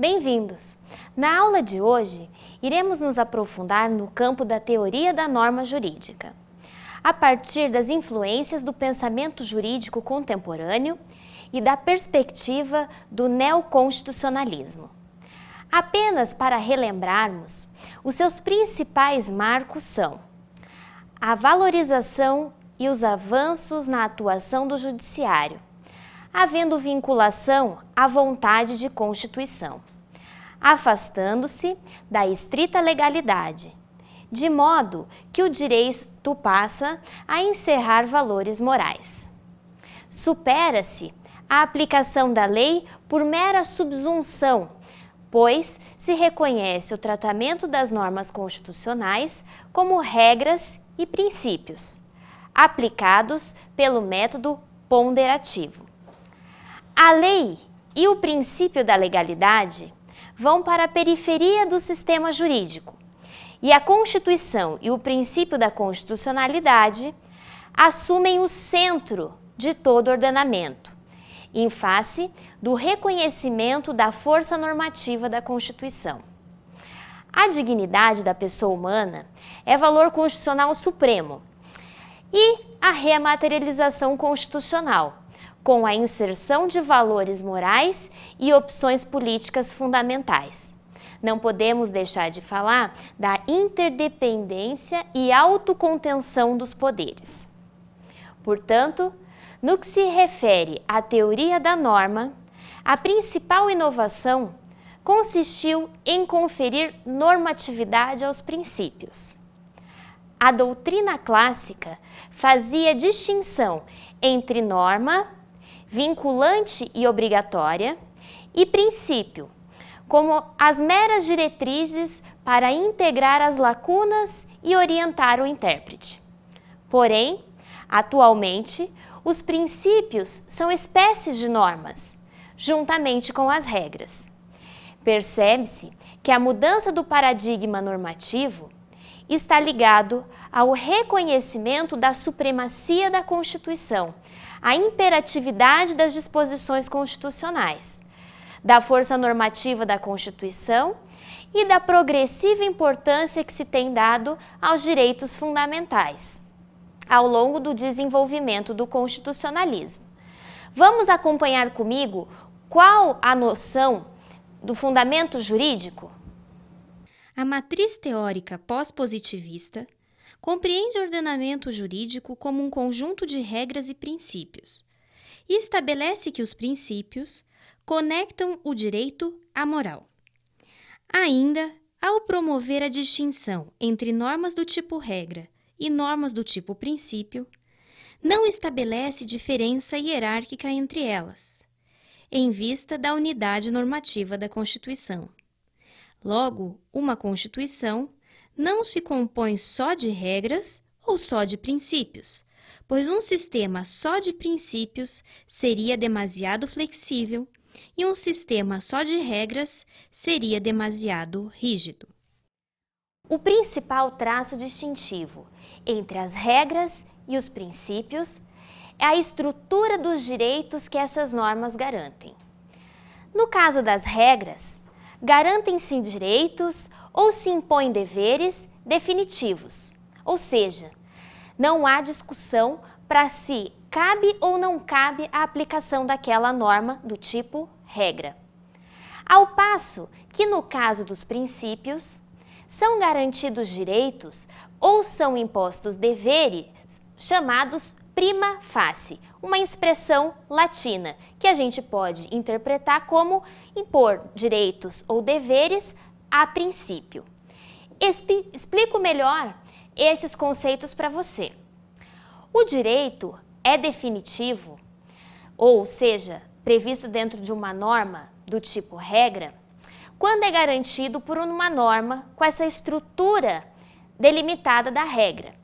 Bem-vindos! Na aula de hoje, iremos nos aprofundar no campo da teoria da norma jurídica, a partir das influências do pensamento jurídico contemporâneo e da perspectiva do neoconstitucionalismo. Apenas para relembrarmos, os seus principais marcos são a valorização e os avanços na atuação do judiciário, havendo vinculação à vontade de constituição, afastando-se da estrita legalidade, de modo que o direito passa a encerrar valores morais. Supera-se a aplicação da lei por mera subsunção, pois se reconhece o tratamento das normas constitucionais como regras e princípios, aplicados pelo método ponderativo. A lei e o princípio da legalidade vão para a periferia do sistema jurídico e a Constituição e o princípio da constitucionalidade assumem o centro de todo ordenamento, em face do reconhecimento da força normativa da Constituição. A dignidade da pessoa humana é valor constitucional supremo e a rematerialização constitucional, com a inserção de valores morais e opções políticas fundamentais. Não podemos deixar de falar da interdependência e autocontenção dos poderes. Portanto, no que se refere à teoria da norma, a principal inovação consistiu em conferir normatividade aos princípios. A doutrina clássica fazia distinção entre norma, vinculante e obrigatória, e princípio, como as meras diretrizes para integrar as lacunas e orientar o intérprete. Porém, atualmente, os princípios são espécies de normas, juntamente com as regras. Percebe-se que a mudança do paradigma normativo está ligado ao reconhecimento da supremacia da Constituição, a imperatividade das disposições constitucionais, da força normativa da Constituição e da progressiva importância que se tem dado aos direitos fundamentais, ao longo do desenvolvimento do constitucionalismo. Vamos acompanhar comigo qual a noção do fundamento jurídico? A matriz teórica pós-positivista compreende o ordenamento jurídico como um conjunto de regras e princípios, e estabelece que os princípios conectam o direito à moral. Ainda, ao promover a distinção entre normas do tipo regra e normas do tipo princípio, não estabelece diferença hierárquica entre elas, em vista da unidade normativa da Constituição. Logo, uma Constituição não se compõe só de regras ou só de princípios, pois um sistema só de princípios seria demasiado flexível e um sistema só de regras seria demasiado rígido. O principal traço distintivo entre as regras e os princípios é a estrutura dos direitos que essas normas garantem. No caso das regras, garantem-se direitos ou se impõem deveres definitivos, ou seja, não há discussão para se cabe ou não cabe a aplicação daquela norma do tipo regra. Ao passo que, no caso dos princípios, são garantidos direitos ou são impostos deveres chamados prima facie, uma expressão latina que a gente pode interpretar como impor direitos ou deveres a princípio. Explico melhor esses conceitos para você. O direito é definitivo, ou seja, previsto dentro de uma norma do tipo regra, quando é garantido por uma norma com essa estrutura delimitada da regra,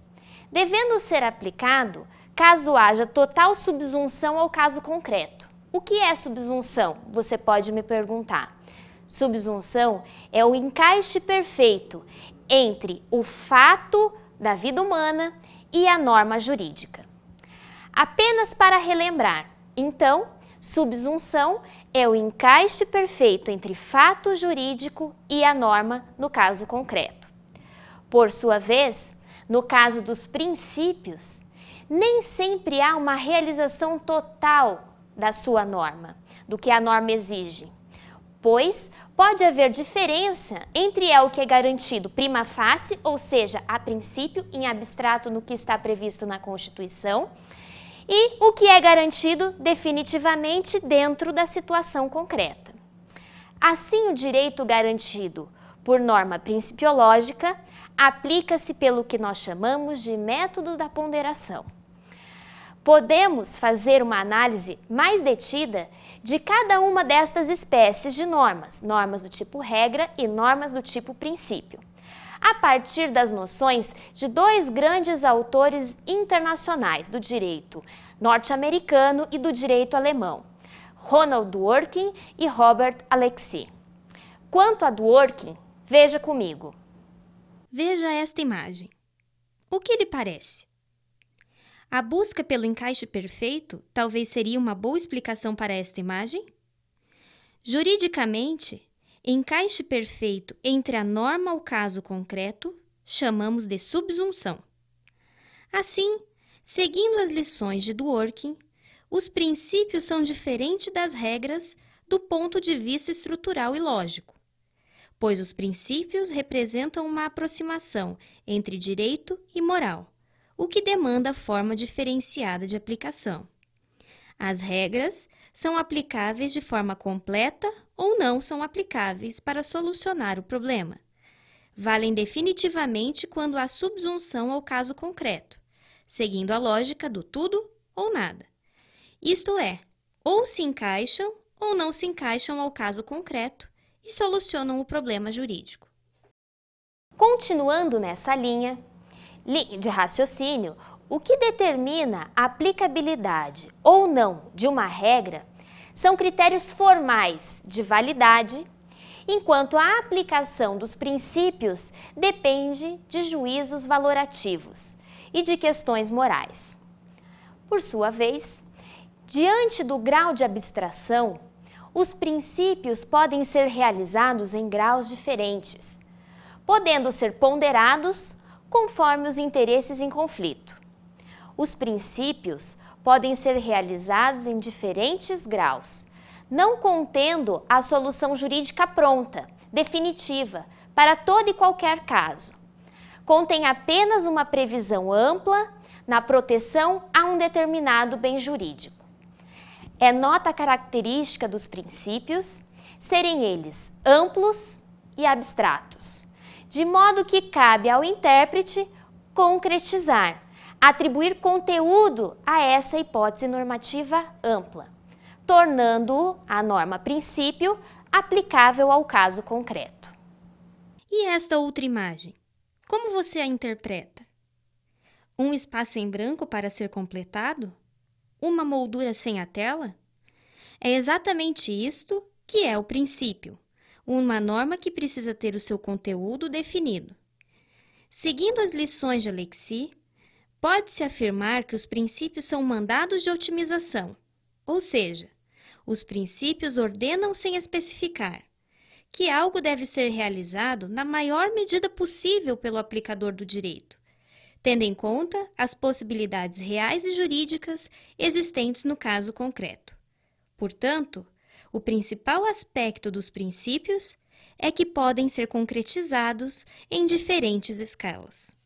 devendo ser aplicado caso haja total subsunção ao caso concreto. O que é subsunção? Você pode me perguntar. Subsunção é o encaixe perfeito entre o fato da vida humana e a norma jurídica. Apenas para relembrar, então, Subsunção é o encaixe perfeito entre fato jurídico e a norma no caso concreto. Por sua vez, no caso dos princípios, nem sempre há uma realização total da sua norma, do que a norma exige, pois pode haver diferença entre o que é garantido prima facie, ou seja, a princípio, em abstrato no que está previsto na Constituição, e o que é garantido definitivamente dentro da situação concreta. Assim, o direito garantido por norma principiológica aplica-se pelo que nós chamamos de método da ponderação. Podemos fazer uma análise mais detida de cada uma destas espécies de normas, normas do tipo regra e normas do tipo princípio, a partir das noções de dois grandes autores internacionais do direito norte-americano e do direito alemão, Ronald Dworkin e Robert Alexy. Quanto a Dworkin, veja comigo. Veja esta imagem. O que lhe parece? A busca pelo encaixe perfeito talvez seria uma boa explicação para esta imagem? Juridicamente, encaixe perfeito entre a norma ao caso concreto chamamos de subsunção. Assim, seguindo as lições de Dworkin, os princípios são diferentes das regras do ponto de vista estrutural e lógico, pois os princípios representam uma aproximação entre direito e moral, o que demanda forma diferenciada de aplicação. As regras são aplicáveis de forma completa ou não são aplicáveis para solucionar o problema. Valem definitivamente quando há subsunção ao caso concreto, seguindo a lógica do tudo ou nada. Isto é, ou se encaixam ou não se encaixam ao caso concreto e solucionam o problema jurídico. Continuando nessa linha de raciocínio, o que determina a aplicabilidade ou não de uma regra são critérios formais de validade, enquanto a aplicação dos princípios depende de juízos valorativos e de questões morais. Por sua vez, diante do grau de abstração, os princípios podem ser realizados em graus diferentes, podendo ser ponderados conforme os interesses em conflito. Os princípios podem ser realizados em diferentes graus, não contendo a solução jurídica pronta, definitiva, para todo e qualquer caso. Contém apenas uma previsão ampla na proteção a um determinado bem jurídico. É nota característica dos princípios serem eles amplos e abstratos, de modo que cabe ao intérprete concretizar, atribuir conteúdo a essa hipótese normativa ampla, tornando a norma princípio aplicável ao caso concreto. E esta outra imagem? Como você a interpreta? Um espaço em branco para ser completado? Uma moldura sem a tela? É exatamente isto que é o princípio, uma norma que precisa ter o seu conteúdo definido. Seguindo as lições de Alexy, pode-se afirmar que os princípios são mandados de otimização, ou seja, os princípios ordenam sem especificar que algo deve ser realizado na maior medida possível pelo aplicador do direito, tendo em conta as possibilidades reais e jurídicas existentes no caso concreto. Portanto, o principal aspecto dos princípios é que podem ser concretizados em diferentes escalas.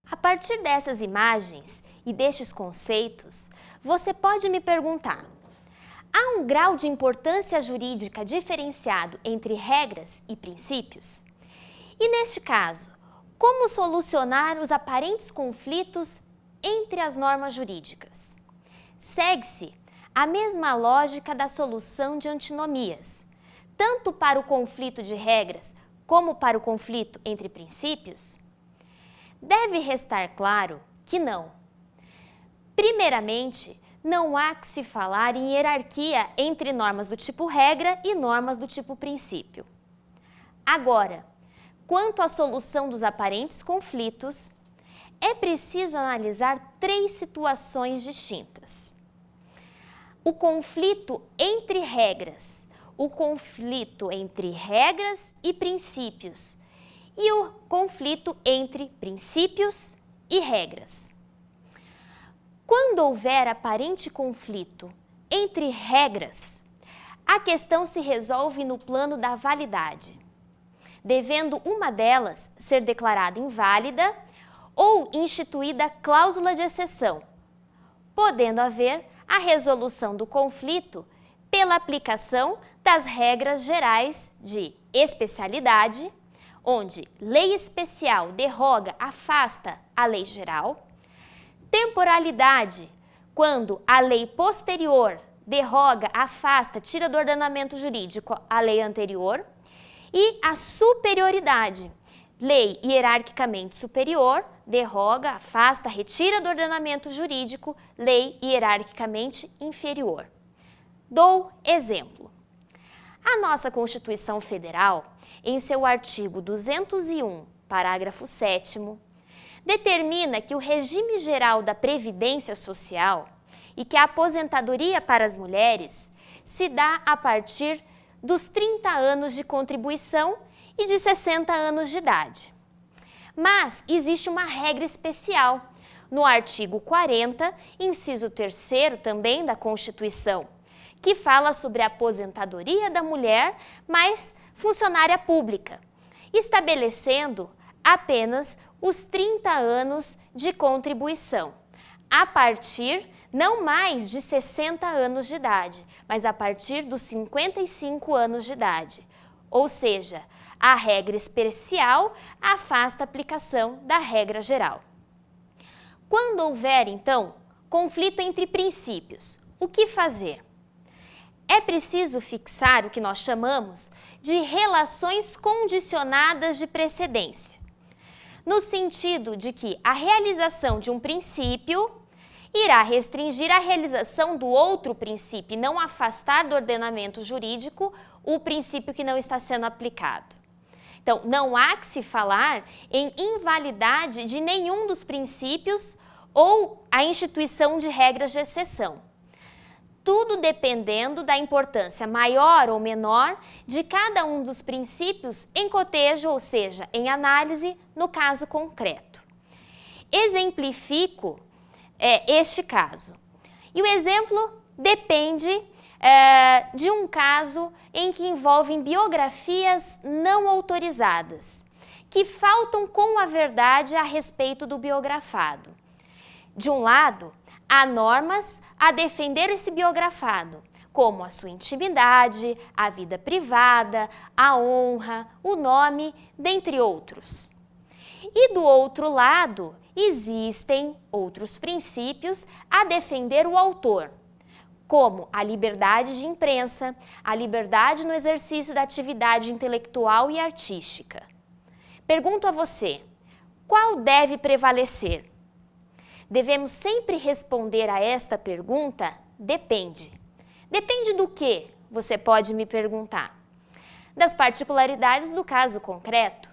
A partir dessas imagens e destes conceitos, você pode me perguntar: há um grau de importância jurídica diferenciado entre regras e princípios? E neste caso, como solucionar os aparentes conflitos entre as normas jurídicas? Segue-se a mesma lógica da solução de antinomias, tanto para o conflito de regras como para o conflito entre princípios? Deve restar claro que não. Primeiramente, não há que se falar em hierarquia entre normas do tipo regra e normas do tipo princípio. Agora, quanto à solução dos aparentes conflitos, é preciso analisar três situações distintas. o conflito entre regras, o conflito entre regras e princípios e o conflito entre princípios e regras. Quando houver aparente conflito entre regras, a questão se resolve no plano da validade, devendo uma delas ser declarada inválida ou instituída cláusula de exceção, podendo haver a resolução do conflito pela aplicação das regras gerais de especialidade, onde lei especial derroga, afasta a lei geral, temporalidade, quando a lei posterior derroga, afasta, tira do ordenamento jurídico a lei anterior, e a superioridade, lei hierarquicamente superior, derroga, afasta, retira do ordenamento jurídico, lei hierarquicamente inferior. Dou exemplo. A nossa Constituição Federal, em seu artigo 201, parágrafo 7º, determina que o regime geral da Previdência Social e que a aposentadoria para as mulheres se dá a partir dos 30 anos de contribuição e de 60 anos de idade. Mas existe uma regra especial no artigo 40, inciso 3º também da Constituição, que fala sobre a aposentadoria da mulher, mas funcionária pública, estabelecendo apenas os 30 anos de contribuição, a partir não mais de 60 anos de idade, mas a partir dos 55 anos de idade. Ou seja, a regra especial afasta a aplicação da regra geral. Quando houver, então, conflito entre princípios, o que fazer? É preciso fixar o que nós chamamos de relações condicionadas de precedência, no sentido de que a realização de um princípio irá restringir a realização do outro princípio e não afastar do ordenamento jurídico o princípio que não está sendo aplicado. Então, não há que se falar em invalidade de nenhum dos princípios ou a instituição de regras de exceção. Tudo dependendo da importância maior ou menor de cada um dos princípios em cotejo, ou seja, em análise no caso concreto. Exemplifico este caso. E o exemplo depende de um caso em que envolvem biografias não autorizadas, que faltam com a verdade a respeito do biografado. De um lado, há normas a defender esse biografado, como a sua intimidade, a vida privada, a honra, o nome, dentre outros. E do outro lado, existem outros princípios a defender o autor, como a liberdade de imprensa, a liberdade no exercício da atividade intelectual e artística. Pergunto a você, qual deve prevalecer? Devemos sempre responder a esta pergunta, depende. Depende do quê? Você pode me perguntar. Das particularidades do caso concreto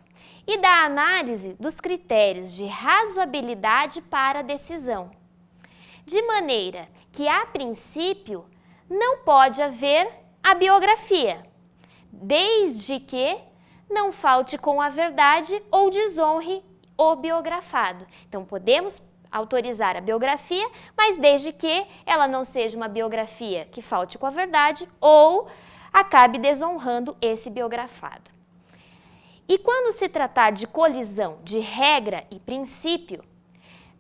e da análise dos critérios de razoabilidade para a decisão. De maneira que, a princípio, não pode haver a biografia, desde que não falte com a verdade ou desonre o biografado. Então, podemos autorizar a biografia, mas desde que ela não seja uma biografia que falte com a verdade ou acabe desonrando esse biografado. E quando se tratar de colisão de regra e princípio,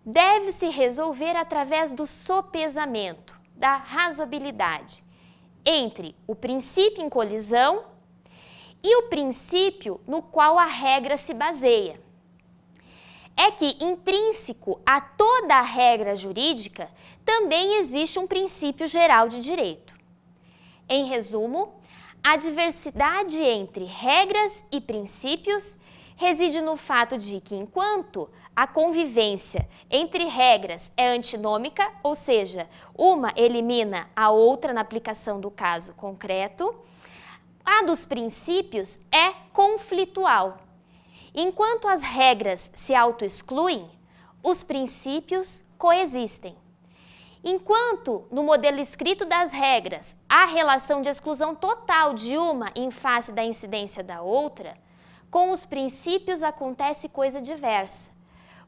deve-se resolver através do sopesamento, da razoabilidade, entre o princípio em colisão e o princípio no qual a regra se baseia. É que, intrínseco a toda a regra jurídica, também existe um princípio geral de direito. Em resumo, a diversidade entre regras e princípios reside no fato de que, enquanto a convivência entre regras é antinômica, ou seja, uma elimina a outra na aplicação do caso concreto, a dos princípios é conflitual. Enquanto as regras se autoexcluem, os princípios coexistem. Enquanto no modelo escrito das regras há relação de exclusão total de uma em face da incidência da outra, com os princípios acontece coisa diversa,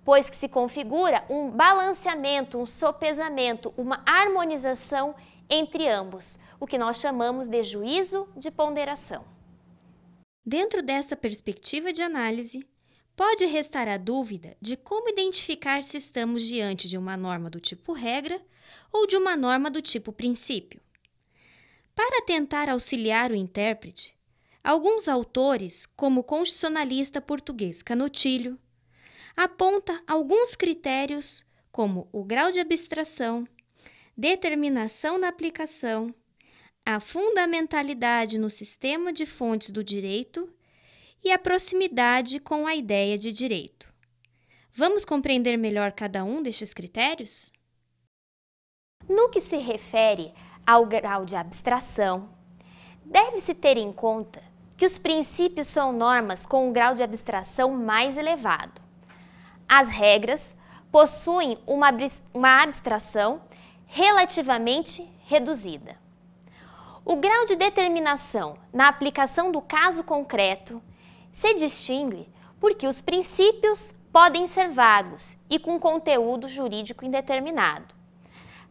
pois que se configura um balanceamento, um sopesamento, uma harmonização entre ambos, o que nós chamamos de juízo de ponderação. Dentro dessa perspectiva de análise, pode restar a dúvida de como identificar se estamos diante de uma norma do tipo regra ou de uma norma do tipo princípio. Para tentar auxiliar o intérprete, alguns autores, como o constitucionalista português Canotilho, aponta alguns critérios como o grau de abstração, determinação na aplicação, a fundamentalidade no sistema de fontes do direito e a proximidade com a ideia de direito. Vamos compreender melhor cada um destes critérios? No que se refere ao grau de abstração, deve-se ter em conta que os princípios são normas com um grau de abstração mais elevado. As regras possuem uma abstração relativamente reduzida. O grau de determinação na aplicação do caso concreto se distingue porque os princípios podem ser vagos e com conteúdo jurídico indeterminado,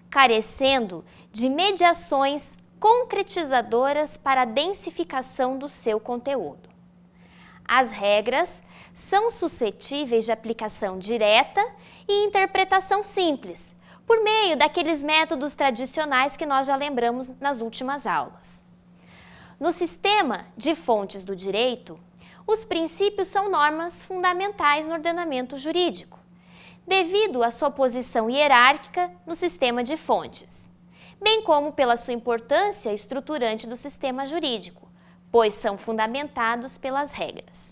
carecendo de mediações concretizadoras para a densificação do seu conteúdo. As regras são suscetíveis de aplicação direta e interpretação simples, por meio daqueles métodos tradicionais que nós já lembramos nas últimas aulas. No sistema de fontes do direito, os princípios são normas fundamentais no ordenamento jurídico, devido à sua posição hierárquica no sistema de fontes, bem como pela sua importância estruturante do sistema jurídico, pois são fundamentados pelas regras.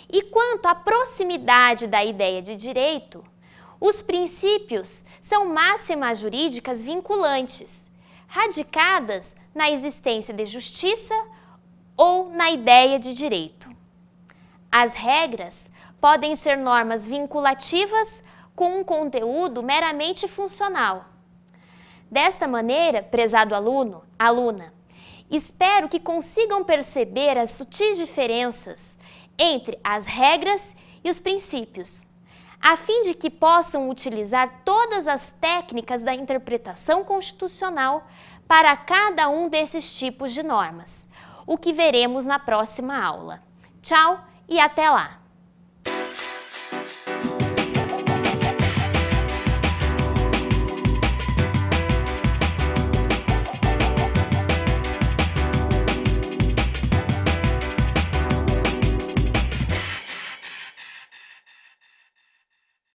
E quanto à proximidade da ideia de direito, os princípios são máximas jurídicas vinculantes, radicadas na existência de justiça ou na ideia de direito. As regras podem ser normas vinculativas com um conteúdo meramente funcional. Desta maneira, prezado aluno, aluna, espero que consigam perceber as sutis diferenças entre as regras e os princípios, a fim de que possam utilizar todas as técnicas da interpretação constitucional para cada um desses tipos de normas, o que veremos na próxima aula. Tchau e até lá!